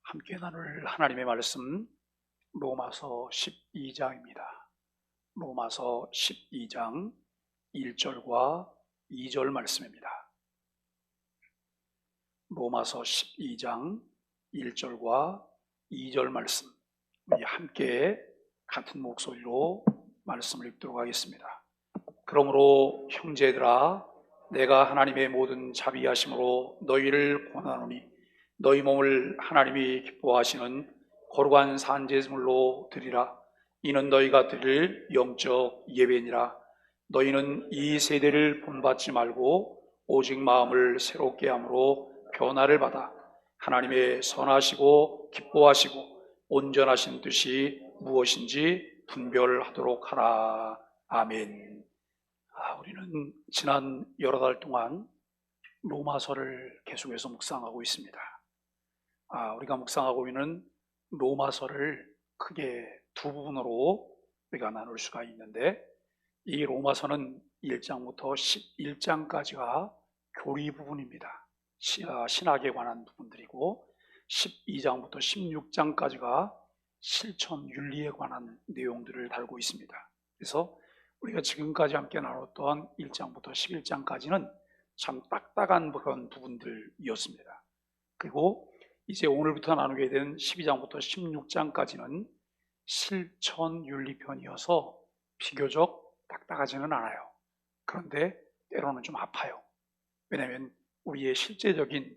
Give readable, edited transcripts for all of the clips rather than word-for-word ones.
함께 나눌 하나님의 말씀 로마서 12장입니다. 로마서 12장 1절과 2절 말씀입니다. 로마서 12장 1절과 2절 말씀, 우리 함께 같은 목소리로 말씀을 읽도록 하겠습니다. 그러므로 형제들아, 내가 하나님의 모든 자비하심으로 너희를 권하노니 너희 몸을 하나님이 기뻐하시는 거룩한 산제물로 드리라. 이는 너희가 드릴 영적 예배니라. 너희는 이 세대를 본받지 말고 오직 마음을 새롭게 함으로 변화를 받아 하나님의 선하시고 기뻐하시고 온전하신 뜻이 무엇인지 분별하도록 하라. 아멘. 우리는 지난 여러 달 동안 로마서를 계속해서 묵상하고 있습니다. 우리가 묵상하고 있는 로마서를 크게 두 부분으로 우리가 나눌 수가 있는데, 이 로마서는 1장부터 11장까지가 교리 부분입니다. 신학에 관한 부분들이고, 12장부터 16장까지가 실천 윤리에 관한 내용들을 다루고 있습니다. 그래서 우리가 지금까지 함께 나눴던 1장부터 11장까지는 참 딱딱한 그런 부분들이었습니다. 그리고 이제 오늘부터 나누게 된 12장부터 16장까지는 실천 윤리편이어서 비교적 딱딱하지는 않아요. 그런데 때로는 좀 아파요. 왜냐하면 우리의 실제적인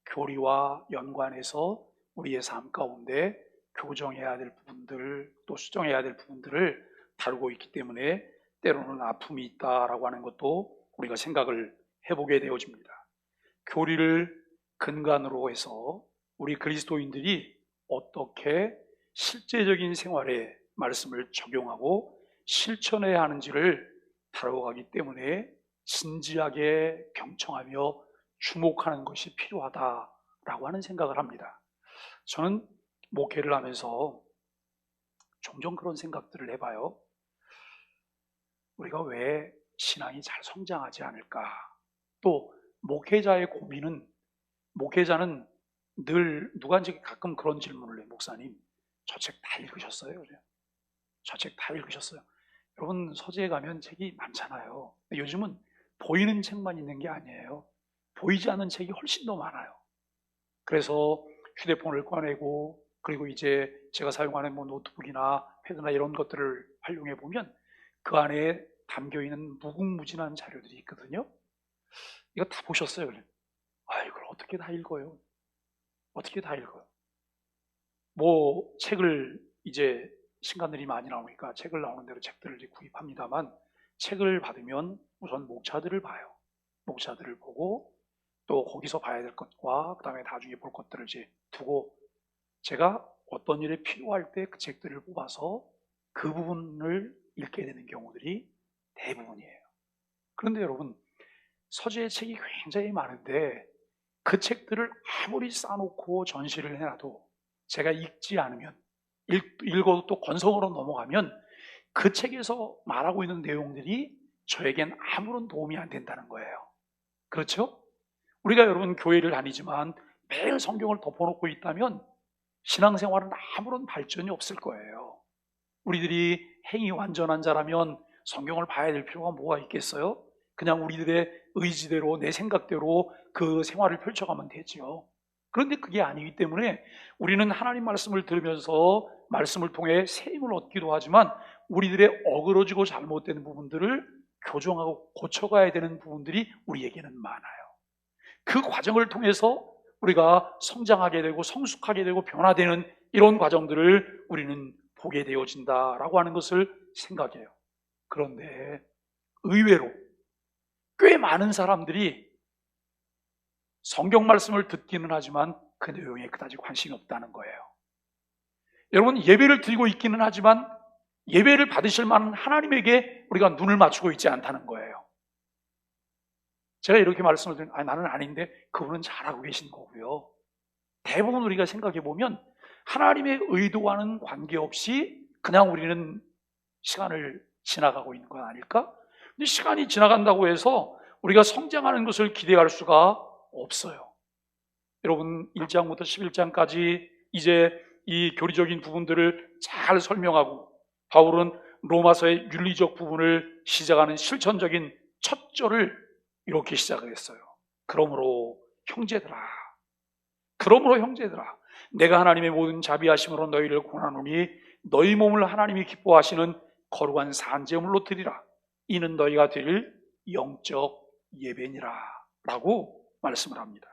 교리와 연관해서 우리의 삶 가운데 교정해야 될 부분들, 또 수정해야 될 부분들을 다루고 있기 때문에 때로는 아픔이 있다라고 하는 것도 우리가 생각을 해보게 되어집니다. 교리를 근간으로 해서 우리 그리스도인들이 어떻게 실제적인 생활에 말씀을 적용하고 실천해야 하는지를 다뤄가기 때문에 진지하게 경청하며 주목하는 것이 필요하다라고 하는 생각을 합니다. 저는 목회를 하면서 종종 그런 생각들을 해봐요. 우리가 왜 신앙이 잘 성장하지 않을까? 또 목회자의 고민은, 목회자는 늘 누구한테 가끔 그런 질문을 해요. 목사님, 저 책 다 읽으셨어요? 그래요. 저 책 다 읽으셨어요? 여러분, 서재에 가면 책이 많잖아요. 요즘은 보이는 책만 있는 게 아니에요. 보이지 않는 책이 훨씬 더 많아요. 그래서 휴대폰을 꺼내고, 그리고 이제 제가 사용하는 노트북이나 패드나 이런 것들을 활용해 보면 그 안에 담겨 있는 무궁무진한 자료들이 있거든요. 이거 다 보셨어요? 그래. 이걸 어떻게 다 읽어요? 어떻게 다 읽어요? 책을 이제 신간들이 많이 나오니까 책을 나오는 대로 책들을 이제 구입합니다만, 책을 받으면 우선 목차들을 봐요. 목차들을 보고 또 거기서 봐야 될 것과 그 다음에 나중에 볼 것들을 이제 두고, 제가 어떤 일에 필요할 때 그 책들을 뽑아서 그 부분을 읽게 되는 경우들이 대부분이에요. 그런데 여러분, 서재의 책이 굉장히 많은데 그 책들을 아무리 쌓아놓고 전시를 해놔도 제가 읽지 않으면, 읽어도 또 건성으로 넘어가면 그 책에서 말하고 있는 내용들이 저에겐 아무런 도움이 안 된다는 거예요. 그렇죠? 우리가 여러분 교회를 다니지만 매일 성경을 덮어놓고 있다면 신앙생활은 아무런 발전이 없을 거예요. 우리들이 행위 완전한 자라면 성경을 봐야 될 필요가 뭐가 있겠어요? 그냥 우리들의 의지대로, 내 생각대로 그 생활을 펼쳐가면 되죠. 그런데 그게 아니기 때문에 우리는 하나님 말씀을 들으면서 말씀을 통해 새 힘을 얻기도 하지만 우리들의 어그러지고 잘못된 부분들을 교정하고 고쳐가야 되는 부분들이 우리에게는 많아요. 그 과정을 통해서 우리가 성장하게 되고 성숙하게 되고 변화되는 이런 과정들을 우리는 보게 되어진다라고 하는 것을 생각해요. 그런데 의외로 꽤 많은 사람들이 성경 말씀을 듣기는 하지만 그 내용에 그다지 관심이 없다는 거예요. 여러분, 예배를 드리고 있기는 하지만 예배를 받으실 만한 하나님에게 우리가 눈을 맞추고 있지 않다는 거예요. 제가 이렇게 말씀을 드리면 나는 아닌데 그분은 잘하고 계신 거고요. 대부분 우리가 생각해 보면 하나님의 의도와는 관계없이 그냥 우리는 시간을 지나가고 있는 건 아닐까? 근데 시간이 지나간다고 해서 우리가 성장하는 것을 기대할 수가 없어요. 여러분, 1장부터 11장까지 이제 이 교리적인 부분들을 잘 설명하고 바울은 로마서의 윤리적 부분을 시작하는 실천적인 첫 절을 이렇게 시작을 했어요. 그러므로 형제들아, 내가 하나님의 모든 자비하심으로 너희를 권하노니 너희 몸을 하나님이 기뻐하시는 거룩한 산제물로 드리라. 이는 너희가 드릴 영적 예배니라 라고 말씀을 합니다.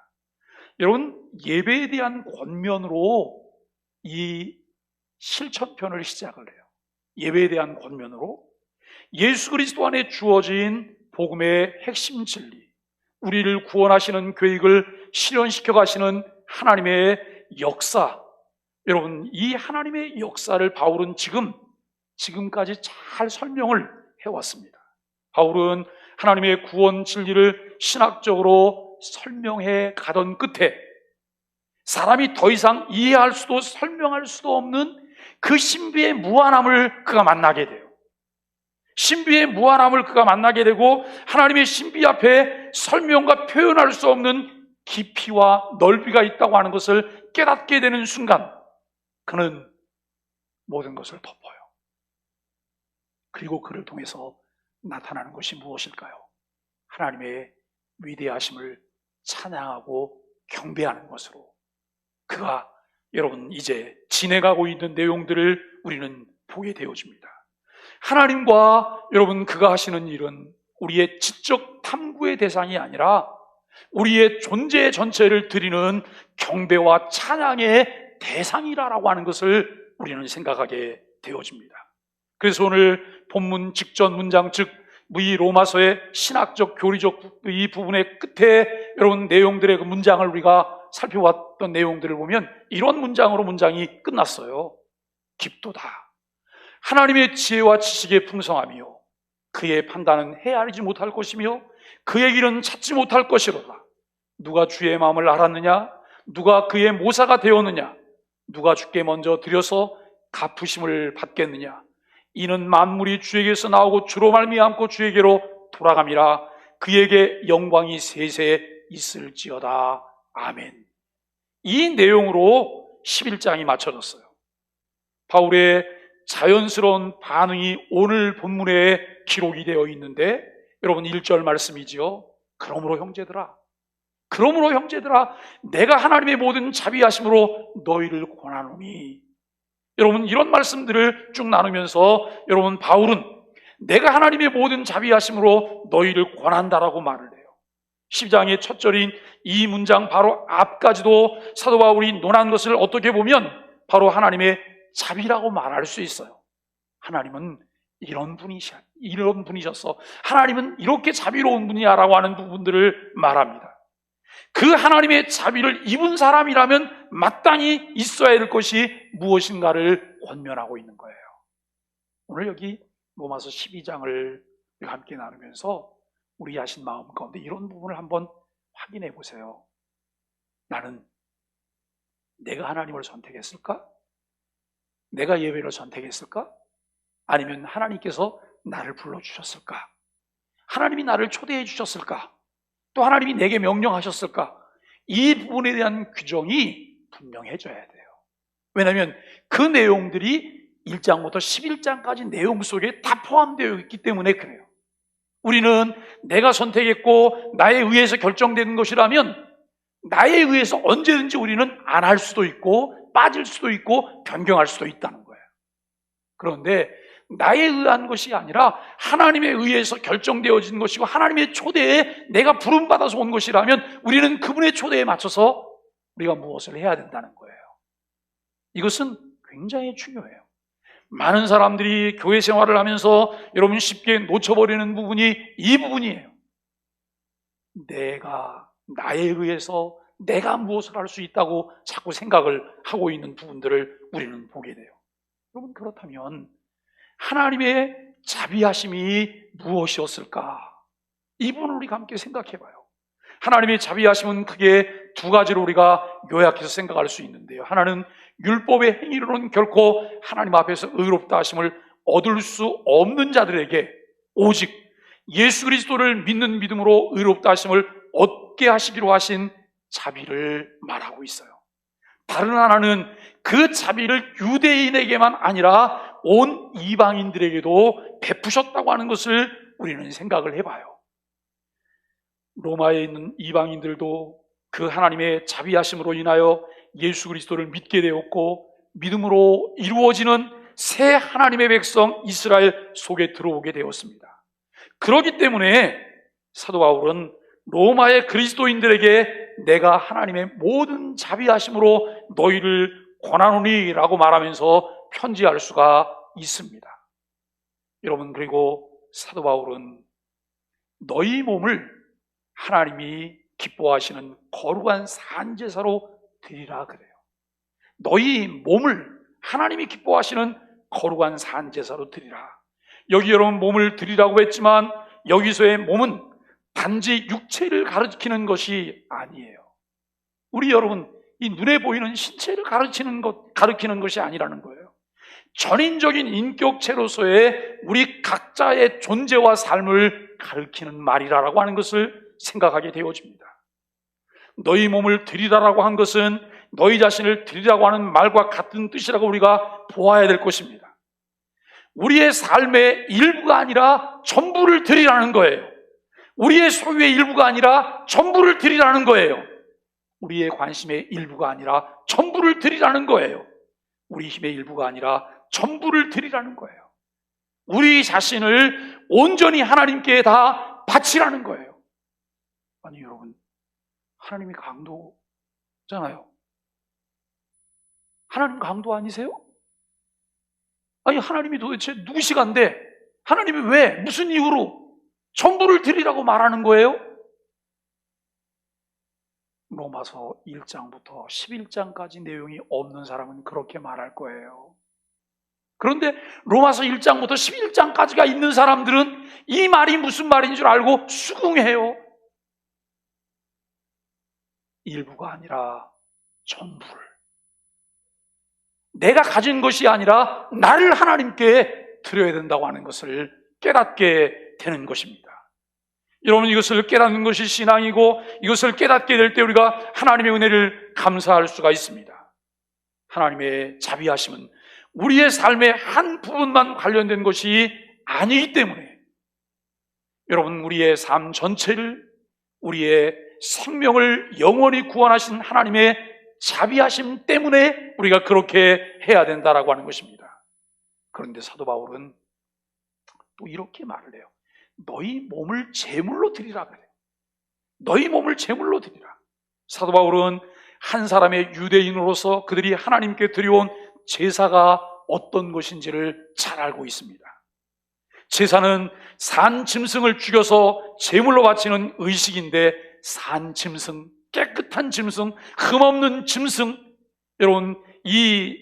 여러분, 예배에 대한 권면으로 이 실천편을 시작을 해요. 예배에 대한 권면으로 예수 그리스도 안에 주어진 복음의 핵심 진리, 우리를 구원하시는 계획을 실현시켜 가시는 하나님의 역사, 여러분, 이 하나님의 역사를 바울은 지금까지 잘 설명을 해왔습니다. 바울은 하나님의 구원 진리를 신학적으로 설명해 가던 끝에 사람이 더 이상 이해할 수도 설명할 수도 없는 그 신비의 무한함을 그가 만나게 돼요. 신비의 무한함을 그가 만나게 되고 하나님의 신비 앞에 설명과 표현할 수 없는 깊이와 넓이가 있다고 하는 것을 깨닫게 되는 순간 그는 모든 것을 덮어요. 그리고 그를 통해서 나타나는 것이 무엇일까요? 하나님의 위대하심을 찬양하고 경배하는 것으로 그가 여러분 이제 지내가고 있는 내용들을 우리는 보게 되어집니다. 하나님과 여러분 그가 하시는 일은 우리의 지적 탐구의 대상이 아니라 우리의 존재 전체를 드리는 경배와 찬양의 대상이라고 하는 것을 우리는 생각하게 되어집니다. 그래서 오늘 본문 직전 문장, 즉 이 로마서의 신학적 교리적 이 부분의 끝에 여러분 내용들의 그 문장을 우리가 살펴봤던 내용들을 보면 이런 문장으로 문장이 끝났어요. 깊도다. 하나님의 지혜와 지식의 풍성함이요 그의 판단은 헤아리지 못할 것이며 그의 길은 찾지 못할 것이로다. 누가 주의 마음을 알았느냐? 누가 그의 모사가 되었느냐? 누가 주께 먼저 드려서 갚으심을 받겠느냐? 이는 만물이 주에게서 나오고 주로 말미암고 주에게로 돌아감이라. 그에게 영광이 세세 있을지어다. 아멘. 이 내용으로 11장이 마쳐졌어요. 바울의 자연스러운 반응이 오늘 본문에 기록이 되어 있는데 여러분 1절 말씀이지요. 그러므로 형제들아 내가 하나님의 모든 자비하심으로 너희를 권하노니. 여러분 이런 말씀들을 쭉 나누면서 여러분 바울은 내가 하나님의 모든 자비하심으로 너희를 권한다라고 말을 해요. 10장의 첫 절인 이 문장 바로 앞까지도 사도 바울이 논한 것을 어떻게 보면 바로 하나님의 자비라고 말할 수 있어요. 하나님은 이런 분이셨어. 하나님은 이렇게 자비로운 분이야 라고 하는 부분들을 말합니다. 그 하나님의 자비를 입은 사람이라면 마땅히 있어야 될 것이 무엇인가를 권면하고 있는 거예요. 오늘 여기 로마서 12장을 함께 나누면서 우리 하신 마음 가운데 이런 부분을 한번 확인해 보세요. 나는 내가 하나님을 선택했을까? 내가 예배를 선택했을까? 아니면 하나님께서 나를 불러주셨을까? 하나님이 나를 초대해 주셨을까? 또 하나님이 내게 명령하셨을까? 이 부분에 대한 규정이 분명해져야 돼요. 왜냐하면 그 내용들이 1장부터 11장까지 내용 속에 다 포함되어 있기 때문에 그래요. 우리는 내가 선택했고 나에 의해서 결정되는 것이라면 나에 의해서 언제든지 우리는 안 할 수도 있고 빠질 수도 있고 변경할 수도 있다는 거예요. 그런데 나에 의한 것이 아니라 하나님에 의해서 결정되어진 것이고 하나님의 초대에 내가 부름받아서 온 것이라면 우리는 그분의 초대에 맞춰서 우리가 무엇을 해야 된다는 거예요. 이것은 굉장히 중요해요. 많은 사람들이 교회 생활을 하면서 여러분 쉽게 놓쳐버리는 부분이 이 부분이에요. 나에 의해서 내가 무엇을 할 수 있다고 자꾸 생각을 하고 있는 부분들을 우리는 보게 돼요. 여러분 그렇다면 하나님의 자비하심이 무엇이었을까? 이 부분을 우리가 함께 생각해봐요. 하나님의 자비하심은 크게 두 가지로 우리가 요약해서 생각할 수 있는데요. 하나는 율법의 행위로는 결코 하나님 앞에서 의롭다 하심을 얻을 수 없는 자들에게 오직 예수 그리스도를 믿는 믿음으로 의롭다 하심을 얻게 하시기로 하신 자비를 말하고 있어요. 다른 하나는 그 자비를 유대인에게만 아니라 온 이방인들에게도 베푸셨다고 하는 것을 우리는 생각을 해봐요. 로마에 있는 이방인들도 그 하나님의 자비하심으로 인하여 예수 그리스도를 믿게 되었고, 믿음으로 이루어지는 새 하나님의 백성 이스라엘 속에 들어오게 되었습니다. 그렇기 때문에 사도 바울은 로마의 그리스도인들에게 내가 하나님의 모든 자비하심으로 너희를 권하노니 라고 말하면서 편지할 수가 있습니다. 여러분, 그리고 사도 바울은 너희 몸을 하나님이 기뻐하시는 거룩한 산제사로 드리라 그래요. 너희 몸을 하나님이 기뻐하시는 거룩한 산제사로 드리라. 여기 여러분 몸을 드리라고 했지만 여기서의 몸은 단지 육체를 가리키는 것이 아니에요. 우리 여러분, 이 눈에 보이는 신체를 가리키는 것이 아니라는 거예요. 전인적인 인격체로서의 우리 각자의 존재와 삶을 가리키는 말이라고 하는 것을 생각하게 되어집니다. 너희 몸을 드리라라고 한 것은 너희 자신을 드리라고 하는 말과 같은 뜻이라고 우리가 보아야 될 것입니다. 우리의 삶의 일부가 아니라 전부를 드리라는 거예요. 우리의 소유의 일부가 아니라 전부를 드리라는 거예요. 우리의 관심의 일부가 아니라 전부를 드리라는 거예요. 우리 힘의 일부가 아니라 전부를 드리라는 거예요. 우리 자신을 온전히 하나님께 다 바치라는 거예요. 아니 여러분, 하나님이 강도잖아요. 하나님 강도 아니세요? 아니 하나님이 도대체 누구시간데 하나님이 왜 무슨 이유로 전부를 드리라고 말하는 거예요? 로마서 1장부터 11장까지 내용이 없는 사람은 그렇게 말할 거예요. 그런데 로마서 1장부터 11장까지가 있는 사람들은 이 말이 무슨 말인 줄 알고 수긍해요. 일부가 아니라 전부를, 내가 가진 것이 아니라 나를 하나님께 드려야 된다고 하는 것을 깨닫게 되는 것입니다. 여러분, 이것을 깨닫는 것이 신앙이고 이것을 깨닫게 될 때 우리가 하나님의 은혜를 감사할 수가 있습니다. 하나님의 자비하심은 우리의 삶의 한 부분만 관련된 것이 아니기 때문에 여러분, 우리의 삶 전체를, 우리의 생명을 영원히 구원하신 하나님의 자비하심 때문에 우리가 그렇게 해야 된다라고 하는 것입니다. 그런데 사도 바울은 또 이렇게 말을 해요. 너희 몸을 제물로 드리라 그래요. 너희 몸을 제물로 드리라. 사도 바울은 한 사람의 유대인으로서 그들이 하나님께 드려온 제사가 어떤 것인지를 잘 알고 있습니다. 제사는 산 짐승을 죽여서 제물로 바치는 의식인데, 산 짐승, 깨끗한 짐승, 흠없는 짐승, 여러분, 이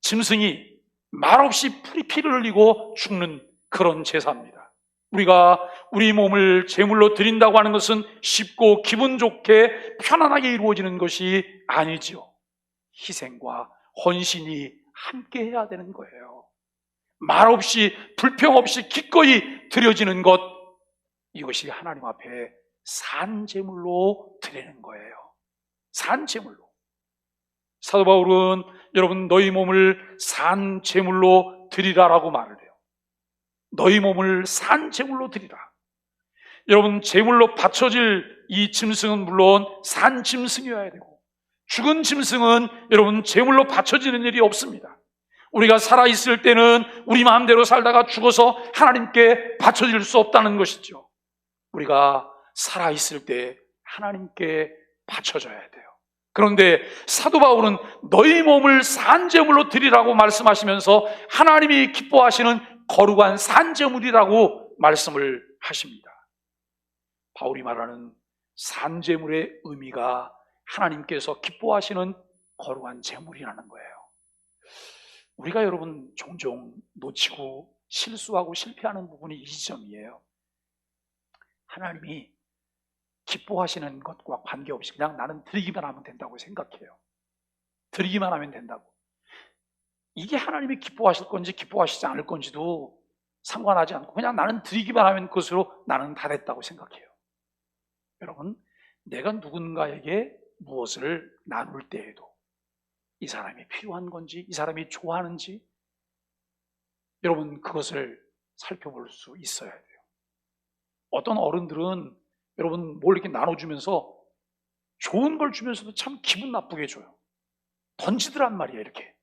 짐승이 말없이 피를 흘리고 죽는 그런 제사입니다. 우리가 우리 몸을 제물로 드린다고 하는 것은 쉽고 기분 좋게 편안하게 이루어지는 것이 아니죠. 희생과 헌신이 함께 해야 되는 거예요. 말없이 불평 없이 기꺼이 드려지는 것, 이것이 하나님 앞에 산 제물로 드리는 거예요. 산 제물로. 사도 바울은 여러분, 너희 몸을 산 제물로 드리라라고 말을 해요. 너희 몸을 산 제물로 드리라. 여러분, 제물로 바쳐질 이 짐승은 물론 산 짐승이어야 되고, 죽은 짐승은 여러분 제물로 바쳐지는 일이 없습니다. 우리가 살아있을 때는 우리 마음대로 살다가 죽어서 하나님께 바쳐질 수 없다는 것이죠. 우리가 살아있을 때 하나님께 바쳐져야 돼요. 그런데 사도 바울은 너희 몸을 산제물로 드리라고 말씀하시면서 하나님이 기뻐하시는 거룩한 산제물이라고 말씀을 하십니다. 바울이 말하는 산제물의 의미가 하나님께서 기뻐하시는 거룩한 제물이라는 거예요. 우리가 여러분 종종 놓치고 실수하고 실패하는 부분이 이 지점이에요. 하나님이 기뻐하시는 것과 관계없이 그냥 나는 드리기만 하면 된다고 생각해요. 드리기만 하면 된다고. 이게 하나님이 기뻐하실 건지 기뻐하시지 않을 건지도 상관하지 않고 그냥 나는 드리기만 하면 그것으로 나는 다 됐다고 생각해요. 여러분, 내가 누군가에게 무엇을 나눌 때에도 이 사람이 필요한 건지, 이 사람이 좋아하는지, 여러분 그것을 살펴볼 수 있어야 돼요. 어떤 어른들은 여러분 뭘 이렇게 나눠주면서 좋은 걸 주면서도 참 기분 나쁘게 줘요. 던지더란 말이에요. 이렇게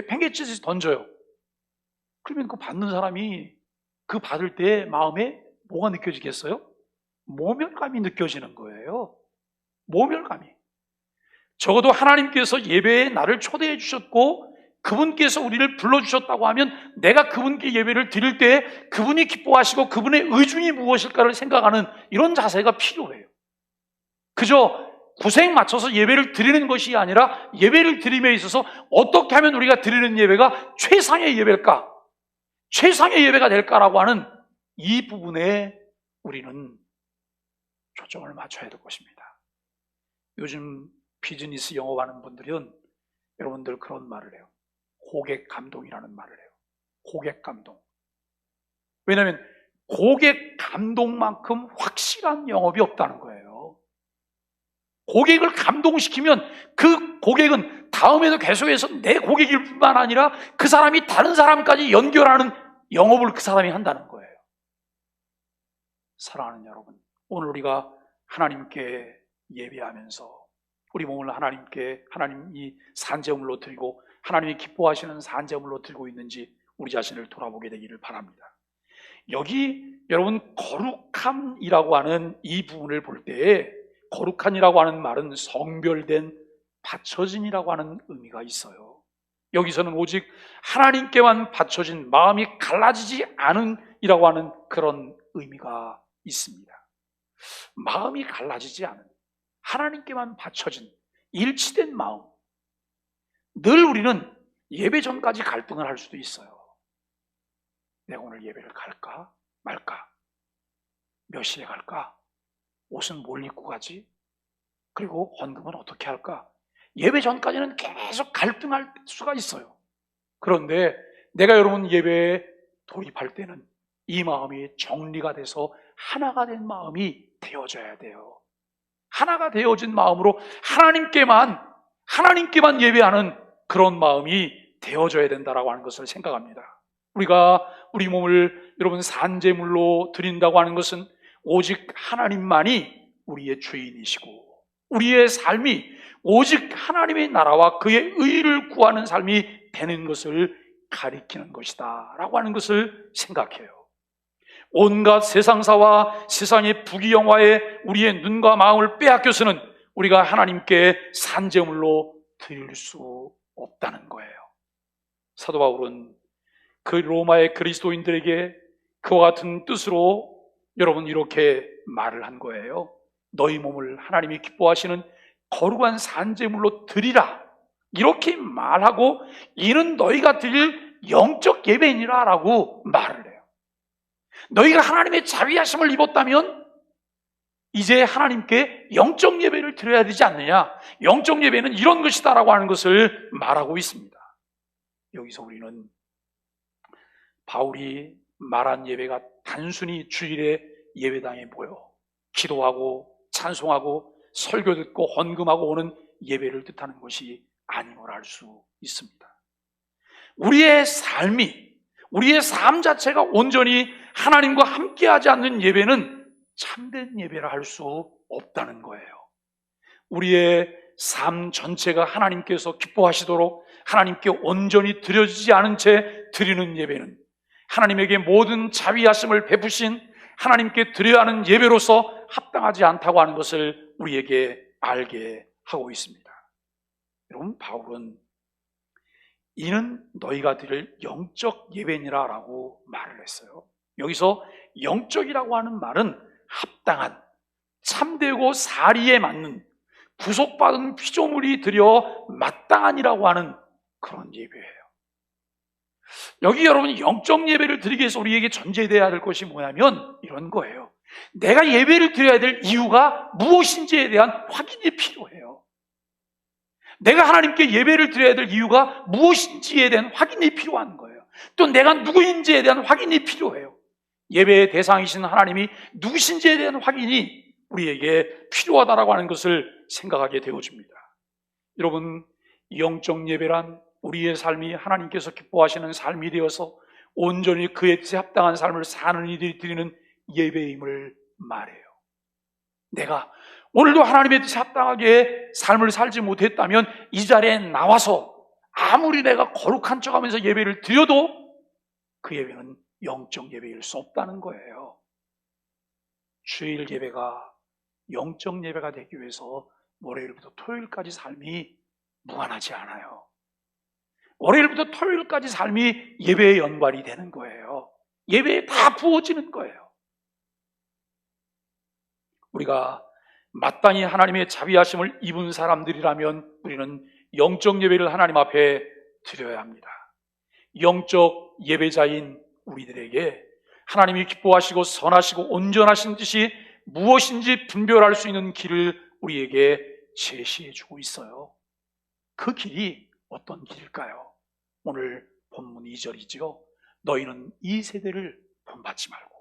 팽개치듯이 던져요. 그러면 그 받는 사람이 그 받을 때 마음에 뭐가 느껴지겠어요? 모멸감이 느껴지는 거예요. 모멸감이. 적어도 하나님께서 예배에 나를 초대해 주셨고 그분께서 우리를 불러주셨다고 하면 내가 그분께 예배를 드릴 때 그분이 기뻐하시고 그분의 의중이 무엇일까를 생각하는 이런 자세가 필요해요. 그저 구색 맞춰서 예배를 드리는 것이 아니라 예배를 드림에 있어서 어떻게 하면 우리가 드리는 예배가 최상의 예배일까? 최상의 예배가 될까라고 하는 이 부분에 우리는 초점을 맞춰야 될 것입니다. 요즘 비즈니스 영업하는 분들은 여러분들 그런 말을 해요. 고객 감동이라는 말을 해요. 고객 감동. 왜냐하면 고객 감동만큼 확실한 영업이 없다는 거예요. 고객을 감동시키면 그 고객은 다음에도 계속해서 내 고객일 뿐만 아니라 그 사람이 다른 사람까지 연결하는 영업을 그 사람이 한다는 거예요. 사랑하는 여러분, 오늘 우리가 하나님께 예배하면서 우리 몸을 하나님께 하나님이 산제물로 드리고 하나님이 기뻐하시는 산제물로 들고 있는지 우리 자신을 돌아보게 되기를 바랍니다. 여기 여러분 거룩함이라고 하는 이 부분을 볼 때에 거룩함이라고 하는 말은 성별된 바쳐진이라고 하는 의미가 있어요. 여기서는 오직 하나님께만 바쳐진 마음이 갈라지지 않은 이라고 하는 그런 의미가 있습니다. 마음이 갈라지지 않은 하나님께만 바쳐진 일치된 마음. 늘 우리는 예배 전까지 갈등을 할 수도 있어요. 내가 오늘 예배를 갈까 말까? 몇 시에 갈까? 옷은 뭘 입고 가지? 그리고 헌금은 어떻게 할까? 예배 전까지는 계속 갈등할 수가 있어요. 그런데 내가 여러분 예배에 돌입할 때는 이 마음이 정리가 돼서 하나가 된 마음이 되어져야 돼요. 하나가 되어진 마음으로 하나님께만 예배하는 그런 마음이 되어져야 된다라고 하는 것을 생각합니다. 우리가 우리 몸을 여러분 산제물로 드린다고 하는 것은 오직 하나님만이 우리의 주인이시고 우리의 삶이 오직 하나님의 나라와 그의 의를 구하는 삶이 되는 것을 가리키는 것이다 라고 하는 것을 생각해요. 온갖 세상사와 세상의 부귀영화에 우리의 눈과 마음을 빼앗겨서는 우리가 하나님께 산제물로 드릴 수 없다는 거예요. 사도 바울은 그 로마의 그리스도인들에게 그와 같은 뜻으로 여러분 이렇게 말을 한 거예요. 너희 몸을 하나님이 기뻐하시는 거룩한 산제물로 드리라 이렇게 말하고 이는 너희가 드릴 영적 예배니라 라고 말을 해요. 너희가 하나님의 자비하심을 입었다면 이제 하나님께 영적 예배를 드려야 되지 않느냐, 영적 예배는 이런 것이다 라고 하는 것을 말하고 있습니다. 여기서 우리는 바울이 말한 예배가 단순히 주일에 예배당에 모여 기도하고 찬송하고 설교 듣고 헌금하고 오는 예배를 뜻하는 것이 아님을 알 수 있습니다. 우리의 삶 자체가 온전히 하나님과 함께하지 않는 예배는 참된 예배라 할 수 없다는 거예요. 우리의 삶 전체가 하나님께서 기뻐하시도록 하나님께 온전히 드려지지 않은 채 드리는 예배는 하나님에게 모든 자비하심을 베푸신 하나님께 드려야 하는 예배로서 합당하지 않다고 하는 것을 우리에게 알게 하고 있습니다. 여러분, 바울은 이는 너희가 드릴 영적 예배니라 라고 말을 했어요. 여기서 영적이라고 하는 말은 합당한, 참되고 사리에 맞는, 구속받은 피조물이 드려 마땅한이라고 하는 그런 예배예요. 여기 여러분이 영적 예배를 드리기 위해서 우리에게 전제되어야 될 것이 뭐냐면 이런 거예요. 내가 예배를 드려야 될 이유가 무엇인지에 대한 확인이 필요해요. 내가 하나님께 예배를 드려야 될 이유가 무엇인지에 대한 확인이 필요한 거예요. 또 내가 누구인지에 대한 확인이 필요해요. 예배의 대상이신 하나님이 누구신지에 대한 확인이 우리에게 필요하다라고 하는 것을 생각하게 되어집니다. 여러분, 영적 예배란 우리의 삶이 하나님께서 기뻐하시는 삶이 되어서 온전히 그의 뜻에 합당한 삶을 사는 이들이 드리는 예배임을 말해요. 내가 오늘도 하나님의 뜻에 합당하게 삶을 살지 못했다면 이 자리에 나와서 아무리 내가 거룩한 척하면서 예배를 드려도 그 예배는 영적 예배일 수 없다는 거예요. 주일 예배가 영적 예배가 되기 위해서 월요일부터 토요일까지 삶이 무관하지 않아요. 월요일부터 토요일까지 삶이 예배에 연관이 되는 거예요. 예배에 다 부어지는 거예요. 우리가 마땅히 하나님의 자비하심을 입은 사람들이라면 우리는 영적 예배를 하나님 앞에 드려야 합니다. 영적 예배자인 우리들에게 하나님이 기뻐하시고 선하시고 온전하신 뜻이 무엇인지 분별할 수 있는 길을 우리에게 제시해 주고 있어요. 그 길이 어떤 길일까요? 오늘 본문 2절이지요. 너희는 이 세대를 본받지 말고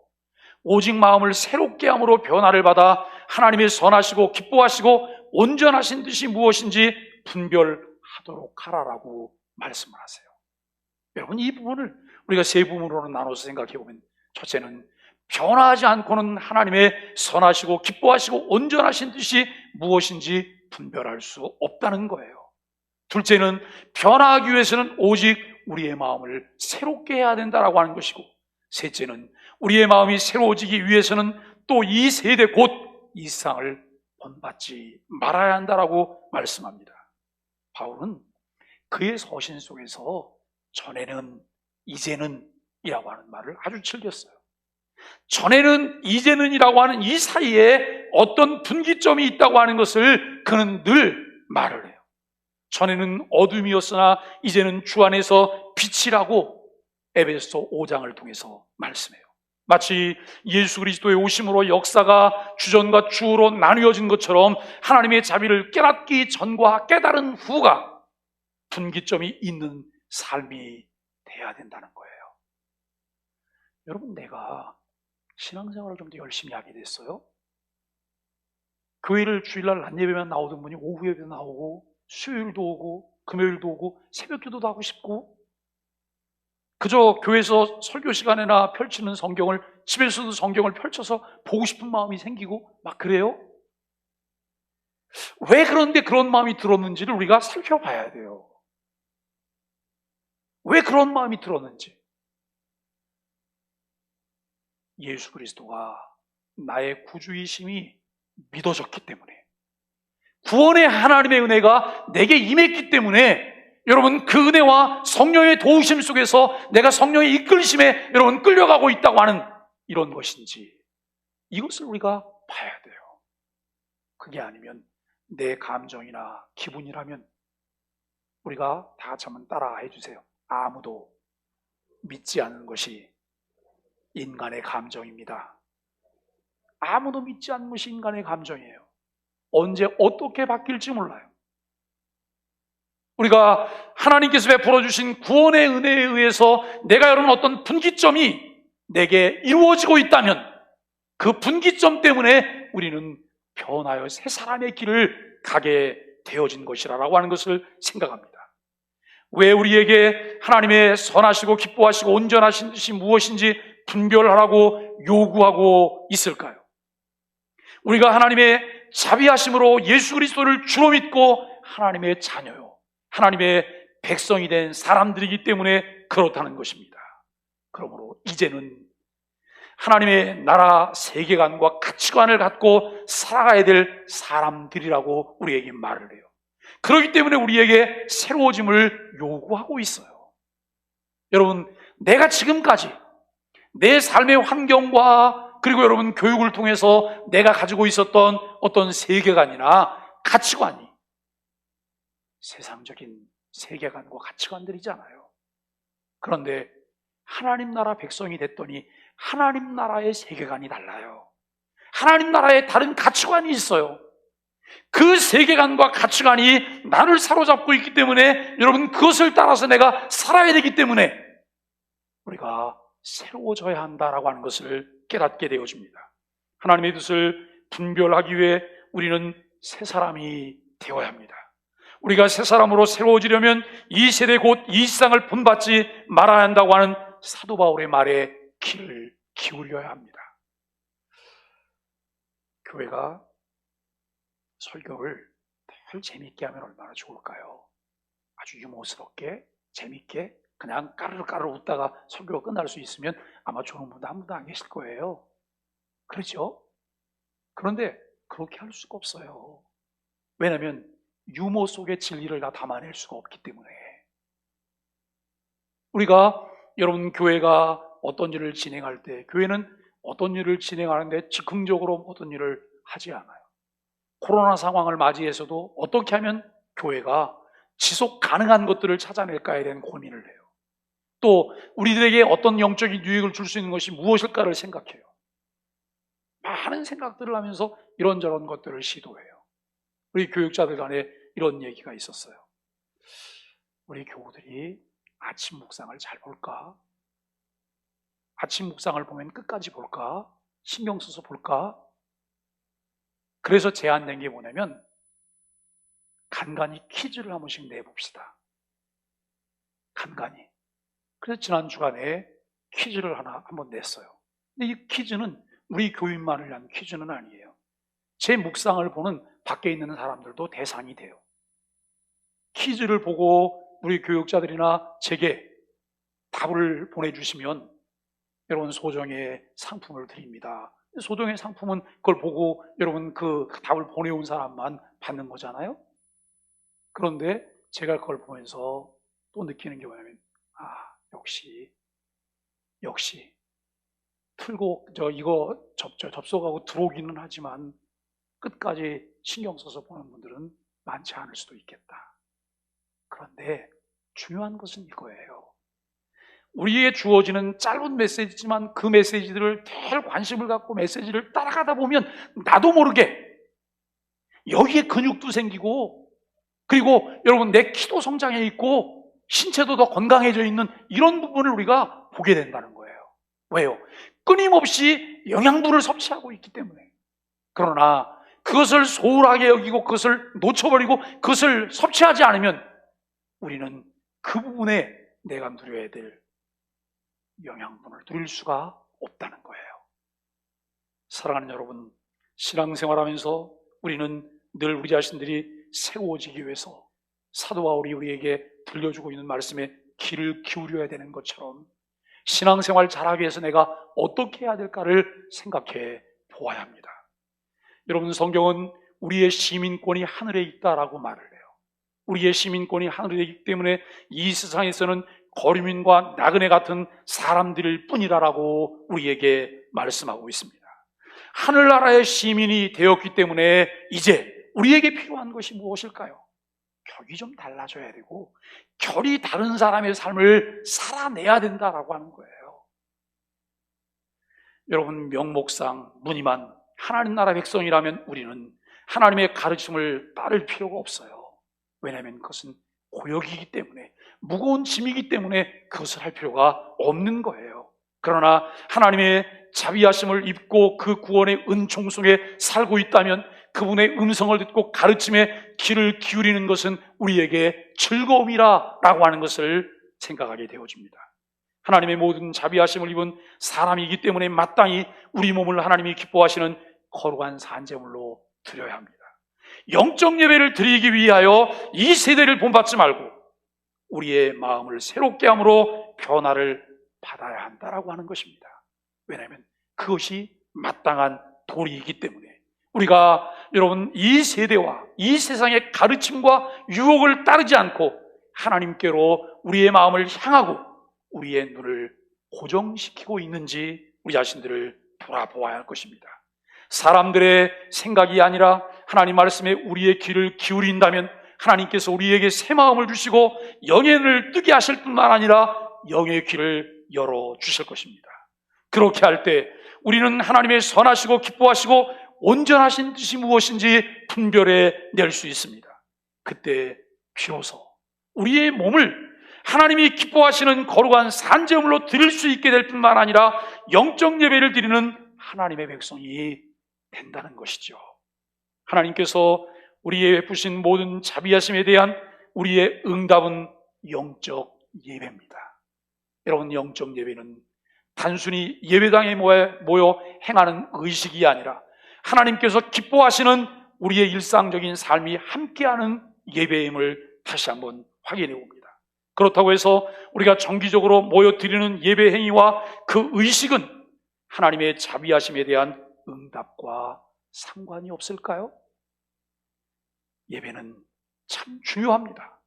오직 마음을 새롭게 함으로 변화를 받아 하나님의 선하시고 기뻐하시고 온전하신 뜻이 무엇인지 분별하도록 하라라고 말씀을 하세요. 여러분, 이 부분을 우리가 세 부분으로 나눠서 생각해 보면, 첫째는 변화하지 않고는 하나님의 선하시고 기뻐하시고 온전하신 뜻이 무엇인지 분별할 수 없다는 거예요. 둘째는 변화하기 위해서는 오직 우리의 마음을 새롭게 해야 된다라고 하는 것이고, 셋째는 우리의 마음이 새로워지기 위해서는 또 이 세대 곧 이 세상을 본받지 말아야 한다라고 말씀합니다. 바울은 그의 서신 속에서 전에는 이제는 이라고 하는 말을 아주 즐겼어요. 전에는 이제는 이라고 하는 이 사이에 어떤 분기점이 있다고 하는 것을 그는 늘 말을 해요. 전에는 어둠이었으나 이제는 주 안에서 빛이라고 에베소 5장을 통해서 말씀해요. 마치 예수 그리스도의 오심으로 역사가 주전과 주후로 나뉘어진 것처럼 하나님의 자비를 깨닫기 전과 깨달은 후가 분기점이 있는 삶이 돼야 된다는 거예요. 여러분, 내가 신앙생활을 좀 더 열심히 하게 됐어요. 교회를 주일날 낮 예배만 나오던 분이 오후 예배도 나오고 수요일도 오고 금요일도 오고 새벽 기도도 하고 싶고, 그저 교회에서 설교 시간에나 펼치는 성경을 집에서도 성경을 펼쳐서 보고 싶은 마음이 생기고 막 그래요. 왜 그런데 그런 마음이 들었는지를 우리가 살펴봐야 돼요. 왜 그런 마음이 들었는지. 예수 그리스도가 나의 구주이심이 믿어졌기 때문에, 구원의 하나님의 은혜가 내게 임했기 때문에, 여러분, 그 은혜와 성령의 도우심 속에서 내가 성령의 이끌심에 여러분 끌려가고 있다고 하는 이런 것인지, 이것을 우리가 봐야 돼요. 그게 아니면 내 감정이나 기분이라면 우리가 다 같이 한번 따라 해주세요. 아무도 믿지 않는 것이 인간의 감정입니다. 아무도 믿지 않는 것이 인간의 감정이에요. 언제 어떻게 바뀔지 몰라요. 우리가 하나님께서 베풀어 주신 구원의 은혜에 의해서 내가 여러분 어떤 분기점이 내게 이루어지고 있다면 그 분기점 때문에 우리는 변하여 새 사람의 길을 가게 되어진 것이라고 하는 것을 생각합니다. 왜 우리에게 하나님의 선하시고 기뻐하시고 온전하신 뜻이 무엇인지 분별하라고 요구하고 있을까요? 우리가 하나님의 자비하심으로 예수 그리스도를 주로 믿고 하나님의 자녀요, 하나님의 백성이 된 사람들이기 때문에 그렇다는 것입니다. 그러므로 이제는 하나님의 나라 세계관과 가치관을 갖고 살아가야 될 사람들이라고 우리에게 말을 해요. 그렇기 때문에 우리에게 새로워짐을 요구하고 있어요. 여러분, 내가 지금까지 내 삶의 환경과 그리고 여러분 교육을 통해서 내가 가지고 있었던 어떤 세계관이나 가치관이 세상적인 세계관과 가치관들이잖아요. 그런데 하나님 나라 백성이 됐더니 하나님 나라의 세계관이 달라요. 하나님 나라에 다른 가치관이 있어요. 그 세계관과 가치관이 나를 사로잡고 있기 때문에 여러분 그것을 따라서 내가 살아야 되기 때문에 우리가 새로워져야 한다라고 하는 것을 깨닫게 되어집니다. 하나님의 뜻을 분별하기 위해 우리는 새 사람이 되어야 합니다. 우리가 새 사람으로 새로워지려면 이 세대 곧 이 세상을 본받지 말아야 한다고 하는 사도 바울의 말에 귀를 기울여야 합니다. 교회가 설교를 덜 재미있게 하면 얼마나 좋을까요? 아주 유머스럽게 재미있게 그냥 까르르 웃다가 설교가 끝날 수 있으면 아마 좋은 분도 한 분도 안 계실 거예요. 그렇죠? 그런데 그렇게 할 수가 없어요. 왜냐하면 유머 속의 진리를 다 담아낼 수가 없기 때문에. 우리가 여러분 교회가 어떤 일을 진행할 때, 교회는 어떤 일을 진행하는데 즉흥적으로 어떤 일을 하지 않아요. 코로나 상황을 맞이해서도 어떻게 하면 교회가 지속 가능한 것들을 찾아낼까에 대한 고민을 해요. 또 우리들에게 어떤 영적인 유익을 줄 수 있는 것이 무엇일까를 생각해요. 많은 생각들을 하면서 이런저런 것들을 시도해요. 우리 교육자들 간에 이런 얘기가 있었어요. 우리 교우들이 아침 묵상을 잘 볼까? 아침 묵상을 보면 끝까지 볼까? 신경 써서 볼까? 그래서 제안된 게 뭐냐면 간간히 퀴즈를 한 번씩 내봅시다. 간간히. 그래서 지난 주간에 퀴즈를 하나 한번 냈어요. 근데 이 퀴즈는 우리 교인만을 위한 퀴즈는 아니에요. 제 묵상을 보는 밖에 있는 사람들도 대상이 돼요. 퀴즈를 보고 우리 교육자들이나 제게 답을 보내주시면 여러분 소정의 상품을 드립니다. 소정의 상품은 그걸 보고 여러분 그 답을 보내온 사람만 받는 거잖아요. 그런데 제가 그걸 보면서 또 느끼는 게 뭐냐면 역시 틀고 이거 접속하고 들어오기는 하지만 끝까지 신경 써서 보는 분들은 많지 않을 수도 있겠다. 그런데 중요한 것은 이거예요. 우리에게 주어지는 짧은 메시지지만 그 메시지들을 늘 관심을 갖고 메시지를 따라가다 보면 나도 모르게 여기에 근육도 생기고 그리고 여러분 내 키도 성장해 있고 신체도 더 건강해져 있는 이런 부분을 우리가 보게 된다는 거예요. 왜요? 끊임없이 영양분을 섭취하고 있기 때문에. 그러나 그것을 소홀하게 여기고 그것을 놓쳐버리고 그것을 섭취하지 않으면 우리는 그 부분에 내가 누려야 될 영양분을 누릴 수가 없다는 거예요. 사랑하는 여러분, 신앙생활하면서 우리는 늘 우리 자신들이 세워지기 위해서 사도 바울이 우리에게 들려주고 있는 말씀에 귀를 기울여야 되는 것처럼 신앙생활 잘하기 위해서 내가 어떻게 해야 될까를 생각해 보아야 합니다. 여러분, 성경은 우리의 시민권이 하늘에 있다라고 말을 해요. 우리의 시민권이 하늘에 있기 때문에 이 세상에서는 거류민과 나그네 같은 사람들일 뿐이라고 우리에게 말씀하고 있습니다. 하늘나라의 시민이 되었기 때문에 이제 우리에게 필요한 것이 무엇일까요? 격이 좀 달라져야 되고 결이 다른 사람의 삶을 살아내야 된다라고 하는 거예요. 여러분, 명목상 무늬만 하나님 나라 백성이라면 우리는 하나님의 가르침을 따를 필요가 없어요. 왜냐하면 그것은 고역이기 때문에, 무거운 짐이기 때문에 그것을 할 필요가 없는 거예요. 그러나 하나님의 자비하심을 입고 그 구원의 은총 속에 살고 있다면 그분의 음성을 듣고 가르침에 귀를 기울이는 것은 우리에게 즐거움이라고 하는 것을 생각하게 되어집니다. 하나님의 모든 자비하심을 입은 사람이기 때문에 마땅히 우리 몸을 하나님이 기뻐하시는 거룩한 산제물로 드려야 합니다. 영적 예배를 드리기 위하여 이 세대를 본받지 말고 우리의 마음을 새롭게 함으로 변화를 받아야 한다라고 하는 것입니다. 왜냐하면 그것이 마땅한 도리이기 때문에 우리가 여러분 이 세대와 이 세상의 가르침과 유혹을 따르지 않고 하나님께로 우리의 마음을 향하고 우리의 눈을 고정시키고 있는지 우리 자신들을 돌아보아야 할 것입니다. 사람들의 생각이 아니라 하나님 말씀에 우리의 귀를 기울인다면 하나님께서 우리에게 새 마음을 주시고 영의 눈을 뜨게 하실 뿐만 아니라 영의 귀를 열어주실 것입니다. 그렇게 할 때 우리는 하나님의 선하시고 기뻐하시고 온전하신 뜻이 무엇인지 분별해 낼 수 있습니다. 그때 비로소 우리의 몸을 하나님이 기뻐하시는 거룩한 산제물로 드릴 수 있게 될 뿐만 아니라 영적 예배를 드리는 하나님의 백성이 된다는 것이죠. 하나님께서 우리의 베푸신 모든 자비하심에 대한 우리의 응답은 영적 예배입니다. 여러분, 영적 예배는 단순히 예배당에 모여 행하는 의식이 아니라 하나님께서 기뻐하시는 우리의 일상적인 삶이 함께하는 예배임을 다시 한번 확인해 봅니다. 그렇다고 해서 우리가 정기적으로 모여 드리는 예배 행위와 그 의식은 하나님의 자비하심에 대한 응답과 상관이 없을까요? 예배는 참 중요합니다.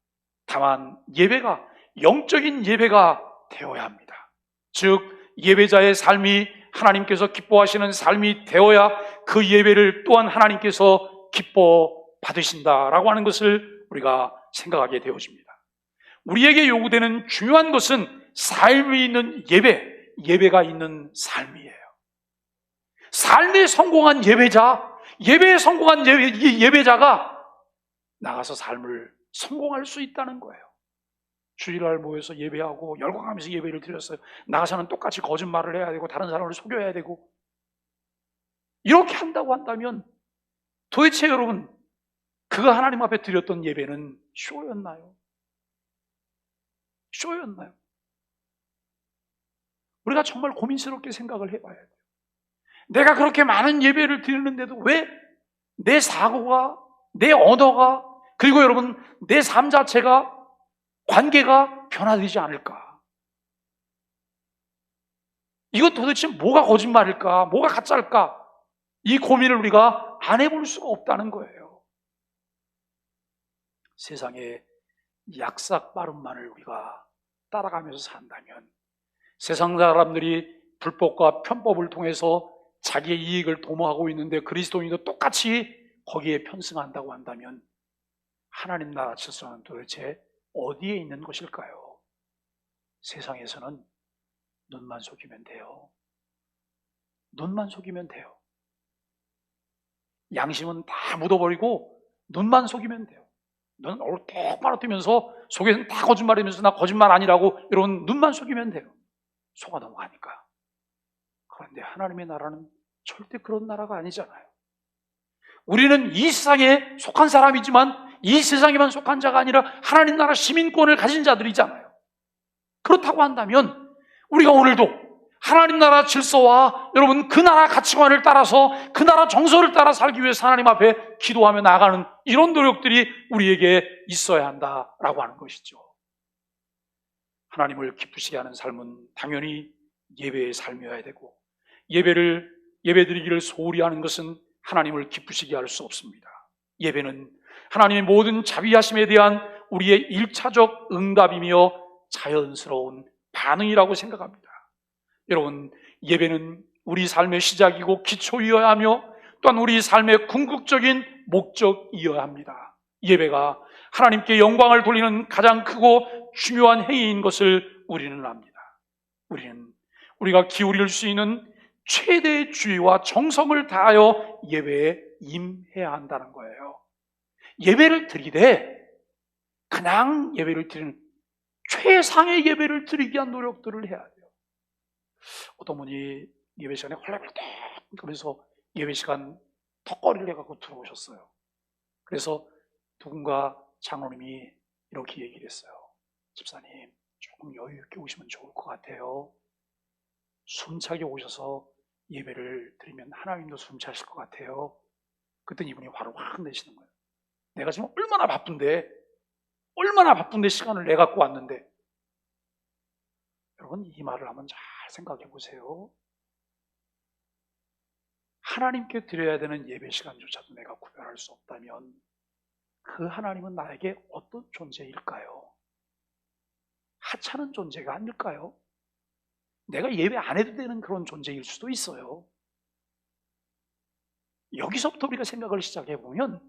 다만 예배가 영적인 예배가 되어야 합니다. 즉 예배자의 삶이 하나님께서 기뻐하시는 삶이 되어야 그 예배를 또한 하나님께서 기뻐 받으신다라고 하는 것을 우리가 생각하게 되어집니다. 우리에게 요구되는 중요한 것은 삶이 있는 예배가 있는 삶이에요. 삶에 성공한 예배에 성공한 예배자가 나가서 삶을 성공할 수 있다는 거예요. 주일날 모여서 예배하고 열광하면서 예배를 드렸어요. 나가서는 똑같이 거짓말을 해야 되고 다른 사람을 속여야 되고 이렇게 한다고 한다면 도대체 여러분, 그가 하나님 앞에 드렸던 예배는 쇼였나요? 쇼였나요? 우리가 정말 고민스럽게 생각을 해봐야 돼요. 내가 그렇게 많은 예배를 드리는데도 왜 내 사고가, 내 언어가, 그리고 여러분 내 삶 자체가, 관계가 변화되지 않을까? 이것 도대체 뭐가 거짓말일까? 뭐가 가짜일까? 이 고민을 우리가 안 해볼 수가 없다는 거예요. 세상에 약삭 빠른만을 우리가 따라가면서 산다면 세상 사람들이 불법과 편법을 통해서 자기의 이익을 도모하고 있는데 그리스도인도 똑같이 거기에 편승한다고 한다면 하나님 나라 질서는 도대체 어디에 있는 것일까요? 세상에서는 눈만 속이면 돼요. 눈만 속이면 돼요. 양심은 다 묻어버리고 눈만 속이면 돼요. 눈 얼굴 똑바로 뜨면서 속에서는 다 거짓말이면서 나 거짓말 아니라고 이런 눈만 속이면 돼요. 속아 넘어가니까. 그런데 하나님의 나라는 절대 그런 나라가 아니잖아요. 우리는 이 세상에 속한 사람이지만 이 세상에만 속한 자가 아니라 하나님 나라 시민권을 가진 자들이잖아요. 그렇다고 한다면 우리가 오늘도 하나님 나라 질서와 여러분 그 나라 가치관을 따라서 그 나라 정서를 따라 살기 위해서 하나님 앞에 기도하며 나아가는 이런 노력들이 우리에게 있어야 한다라고 하는 것이죠. 하나님을 기쁘시게 하는 삶은 당연히 예배의 삶이어야 되고 예배드리기를 소홀히 하는 것은 하나님을 기쁘시게 할 수 없습니다. 예배는 하나님의 모든 자비하심에 대한 우리의 1차적 응답이며 자연스러운 반응이라고 생각합니다. 여러분, 예배는 우리 삶의 시작이고 기초이어야 하며 또한 우리 삶의 궁극적인 목적이어야 합니다. 예배가 하나님께 영광을 돌리는 가장 크고 중요한 행위인 것을 우리는 압니다. 우리가 기울일 수 있는 최대의 주의와 정성을 다하여 예배에 임해야 한다는 거예요. 예배를 드리되 그냥 예배를 드리는 최상의 예배를 드리기 위한 노력들을 해야 돼요. 어떤 분이 예배 시간에 헐레벌떡 그래서 예배 시간 턱걸이를 해갖고 들어오셨어요. 그래서 누군가 장로님이 이렇게 얘기를 했어요. 집사님, 조금 여유 있게 오시면 좋을 것 같아요. 숨차게 오셔서 예배를 드리면 하나님도 숨차실 것 같아요. 그랬더니 이분이 화를 확 내시는 거예요. 내가 지금 얼마나 바쁜데 시간을 내갖고 왔는데. 여러분, 이 말을 한번 잘 생각해 보세요. 하나님께 드려야 되는 예배 시간조차도 내가 구별할 수 없다면 그 하나님은 나에게 어떤 존재일까요? 하찮은 존재가 아닐까요? 내가 예배 안 해도 되는 그런 존재일 수도 있어요. 여기서부터 우리가 생각을 시작해 보면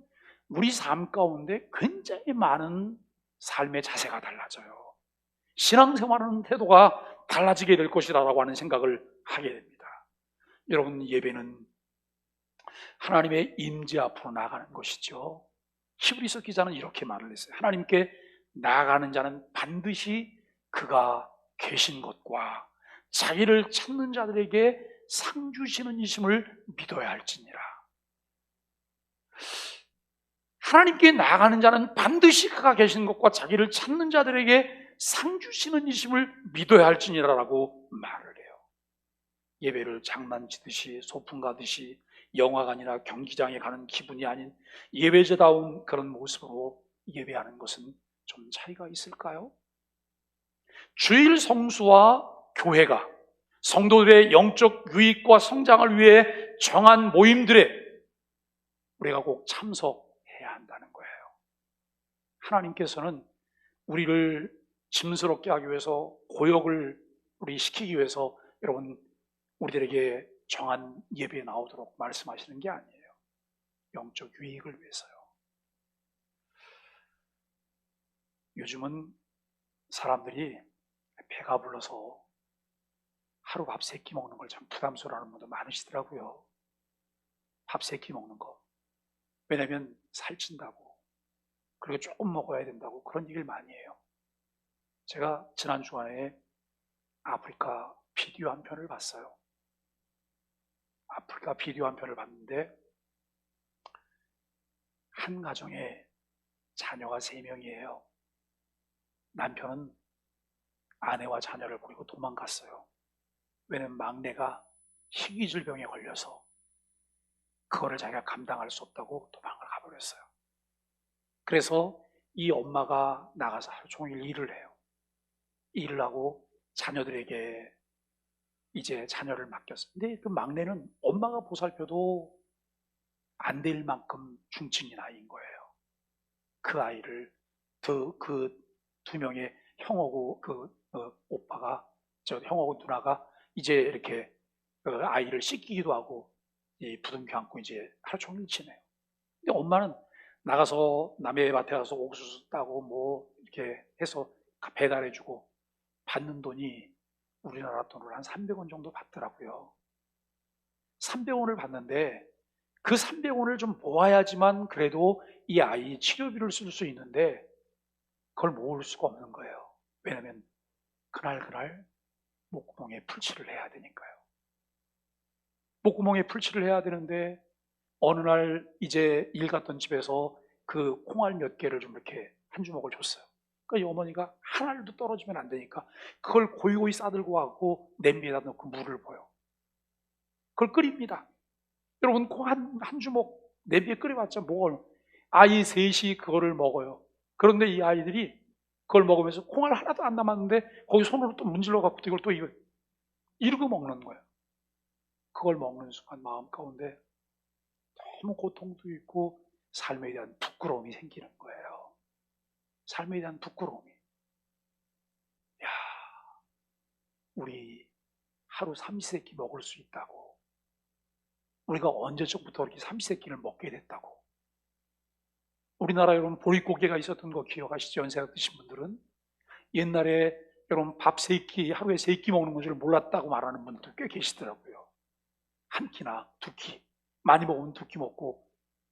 우리 삶 가운데 굉장히 많은 삶의 자세가 달라져요. 신앙생활하는 태도가 달라지게 될 것이라고 하는 생각을 하게 됩니다. 여러분, 예배는 하나님의 임재 앞으로 나아가는 것이죠. 히브리서 기자는 이렇게 말을 했어요. 하나님께 나아가는 자는 반드시 그가 계신 것과 자기를 찾는 자들에게 상 주시는 이심을 믿어야 할지니라. 하나님께 나아가는 자는 반드시 그가 계신 것과 자기를 찾는 자들에게 상 주시는 이심을 믿어야 할지니라라고 말을 해요. 예배를 장난치듯이 소풍 가듯이 영화관이나 경기장에 가는 기분이 아닌 예배자다운 그런 모습으로 예배하는 것은 좀 차이가 있을까요? 주일 성수와 교회가 성도들의 영적 유익과 성장을 위해 정한 모임들에 우리가 꼭 참석해야 한다는 거예요. 하나님께서는 우리를 짐스럽게 하기 위해서, 고역을 우리 시키기 위해서 여러분 우리들에게 정한 예배에 나오도록 말씀하시는 게 아니에요. 영적 유익을 위해서요. 요즘은 사람들이 배가 불러서 하루 밥 3끼 먹는 걸 참 부담스러워하는 분도 많으시더라고요. 밥 3끼 먹는 거. 왜냐면 살찐다고, 그리고 조금 먹어야 된다고 그런 얘기를 많이 해요. 제가 지난 주간에 아프리카 비디오 한 편을 봤어요. 아프리카 비디오 한 편을 봤는데 한 가정에 자녀가 3명이에요. 남편은 아내와 자녀를 버리고 도망갔어요. 왜냐면 막내가 희귀질병에 걸려서 그거를 자기가 감당할 수 없다고 도망을 가버렸어요. 그래서 이 엄마가 나가서 하루 종일 일을 해요. 일을 하고 자녀들에게 이제 자녀를 맡겼어요. 근데 그 막내는 엄마가 보살펴도 안 될 만큼 중증인 아이인 거예요. 그 아이를 그 2명의 형하고 오빠가, 형하고 누나가 이제 이렇게 아이를 씻기기도 하고 부둥켜 안고 이제 하루 종일 지내요. 근데 엄마는 나가서 남의 밭에 가서 옥수수 따고 뭐 이렇게 해서 배달해주고 받는 돈이 우리나라 돈으로 한 300원 정도 받더라고요. 300원을 받는데 그 300원을 좀 모아야지만 그래도 이 아이 치료비를 쓸 수 있는데 그걸 모을 수가 없는 거예요. 왜냐면 그날 목구멍에 풀칠을 해야 되니까요. 목구멍에 풀칠을 해야 되는데 어느 날 이제 일 갔던 집에서 그 콩알 몇 개를 좀 이렇게 한 주먹을 줬어요. 그러니까 이 어머니가 한 알도 떨어지면 안 되니까 그걸 고이고이 싸들고 와고 냄비에다 넣고 물을 부어요. 그걸 끓입니다. 여러분 콩 한 주먹 냄비에 끓여봤자 뭘, 아이 셋이 그거를 먹어요. 그런데 이 아이들이 그걸 먹으면서 콩알 하나도 안 남았는데 거기 손으로 또 문질러 갖고 이걸 또 이러고 먹는 거예요. 그걸 먹는 순간 마음 가운데 너무 고통도 있고 삶에 대한 부끄러움이 생기는 거예요. 삶에 대한 부끄러움이. 야, 우리 하루 삼시세끼 먹을 수 있다고, 우리가 언제적부터 이렇게 삼시세끼를 먹게 됐다고. 우리나라 여러분 보릿고개가 있었던 거 기억하시죠? 연세가 드신 분들은. 옛날에 여러분 밥 3끼, 하루에 3끼 먹는 건 줄 몰랐다고 말하는 분들도 꽤 계시더라고요. 한 끼나 2끼, 많이 먹으면 2끼 먹고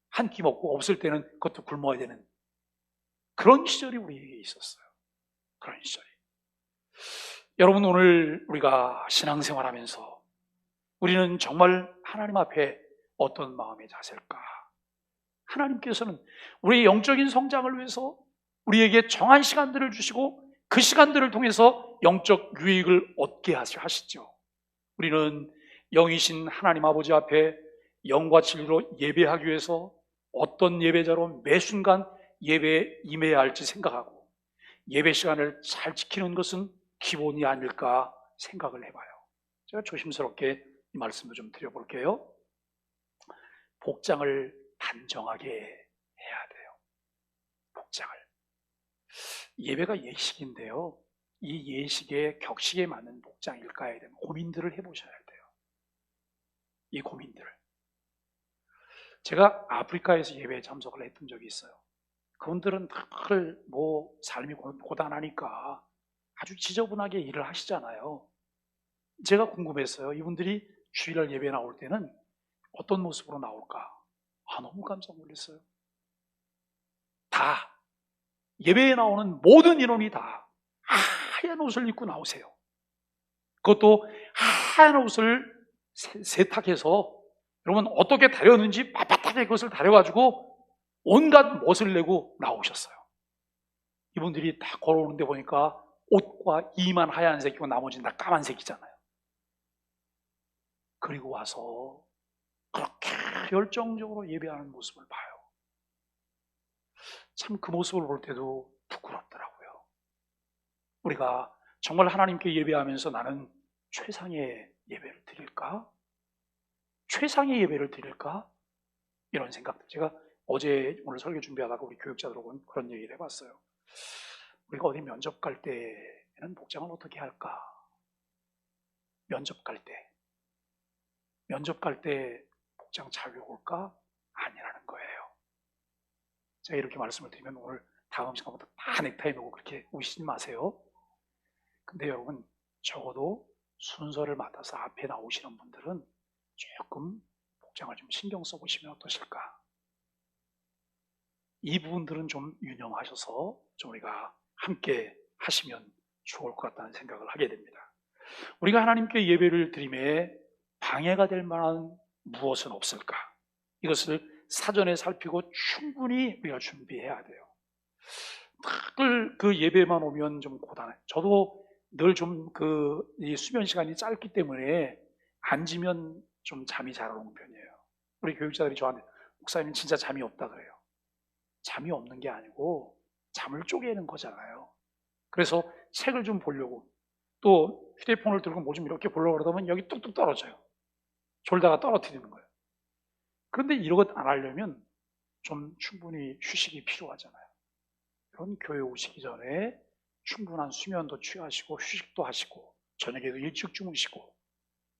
한 끼 먹고 없을 때는 그것도 굶어야 되는 그런 시절이 우리에게 있었어요. 그런 시절이. 여러분 오늘 우리가 신앙생활하면서 우리는 정말 하나님 앞에 어떤 마음의 자세일까? 하나님께서는 우리의 영적인 성장을 위해서 우리에게 정한 시간들을 주시고 그 시간들을 통해서 영적 유익을 얻게 하시죠. 우리는 영이신 하나님 아버지 앞에 영과 진리로 예배하기 위해서 어떤 예배자로 매 순간 예배에 임해야 할지 생각하고 예배 시간을 잘 지키는 것은 기본이 아닐까 생각을 해봐요. 제가 조심스럽게 이 말씀을 좀 드려볼게요. 복장을 단정하게 해야 돼요. 복장을. 예배가 예식인데요. 이 예식의 격식에 맞는 복장일까에 대한 고민들을 해보셔야 돼요. 이 고민들을. 제가 아프리카에서 예배에 참석을 했던 적이 있어요. 그분들은 늘 삶이 고단하니까 아주 지저분하게 일을 하시잖아요. 제가 궁금했어요. 이분들이 주일날 예배 나올 때는 어떤 모습으로 나올까? 너무 깜짝 놀랐어요. 다 예배에 나오는 모든 인원이 다 하얀 옷을 입고 나오세요. 그것도 하얀 옷을 세탁해서 여러분 어떻게 다렸는지 빳빳하게 그것을 다려가지고 온갖 멋을 내고 나오셨어요. 이분들이 다 걸어오는데 보니까 옷과 이만 하얀색이고 나머지는 다 까만색이잖아요. 그리고 와서 그렇게 열정적으로 예배하는 모습을 봐요. 참 그 모습을 볼 때도 부끄럽더라고요. 우리가 정말 하나님께 예배하면서 나는 최상의 예배를 드릴까? 최상의 예배를 드릴까? 이런 생각들. 제가 어제 오늘 설교 준비하다가 우리 교육자들하고는 그런 얘기를 해봤어요. 우리가 어디 면접 갈 때는 복장을 어떻게 할까? 면접 갈 때 복장 잘 입을까? 아니라는 거예요. 제가 이렇게 말씀을 드리면 오늘 다음 시간부터 다 넥타이 메고 그렇게 오시지 마세요. 근데 여러분, 적어도 순서를 맡아서 앞에 나오시는 분들은 조금 복장을 좀 신경 써보시면 어떠실까? 이 부분들은 좀 유념하셔서 좀 우리가 함께 하시면 좋을 것 같다는 생각을 하게 됩니다. 우리가 하나님께 예배를 드림에 방해가 될 만한 무엇은 없을까? 이것을 사전에 살피고 충분히 우리가 준비해야 돼요. 그 예배만 오면 좀 고단해. 저도 늘 좀 이 수면 시간이 짧기 때문에 앉으면 좀 잠이 잘 오는 편이에요. 우리 교육자들이 저한테 목사님 진짜 잠이 없다 그래요. 잠이 없는 게 아니고 잠을 쪼개는 거잖아요. 그래서 책을 좀 보려고 또 휴대폰을 들고 뭐 좀 이렇게 보려고 그러다 보면 여기 뚝뚝 떨어져요. 졸다가 떨어뜨리는 거예요. 그런데 이런 것 안 하려면 좀 충분히 휴식이 필요하잖아요. 그런 교회 오시기 전에 충분한 수면도 취하시고 휴식도 하시고 저녁에도 일찍 주무시고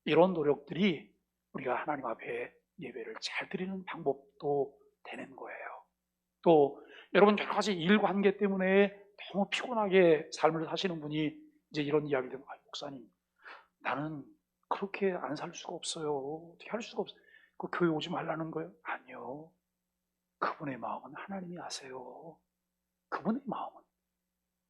이런 노력들이 우리가 하나님 앞에 예배를 잘 드리는 방법도 되는 거예요. 또 여러분 여러 가지 일관계 때문에 너무 피곤하게 삶을 사시는 분이 이제 이런 이야기를 하면 목사님 나는 그렇게 안 살 수가 없어요. 어떻게 할 수가 없어요. 그 교회 오지 말라는 거예요? 아니요. 그분의 마음은 하나님이 아세요. 그분의 마음은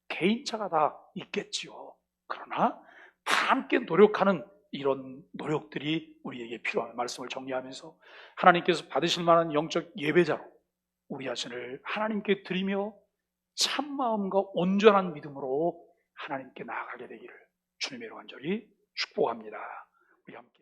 개인차가 다 있겠지요. 그러나 다 함께 노력하는 이런 노력들이 우리에게 필요한 말씀을 정리하면서 하나님께서 받으실 만한 영적 예배자로 우리 자신을 하나님께 드리며 참마음과 온전한 믿음으로 하나님께 나아가게 되기를 주님의 이름으로 간절히 축복합니다. 우리 함께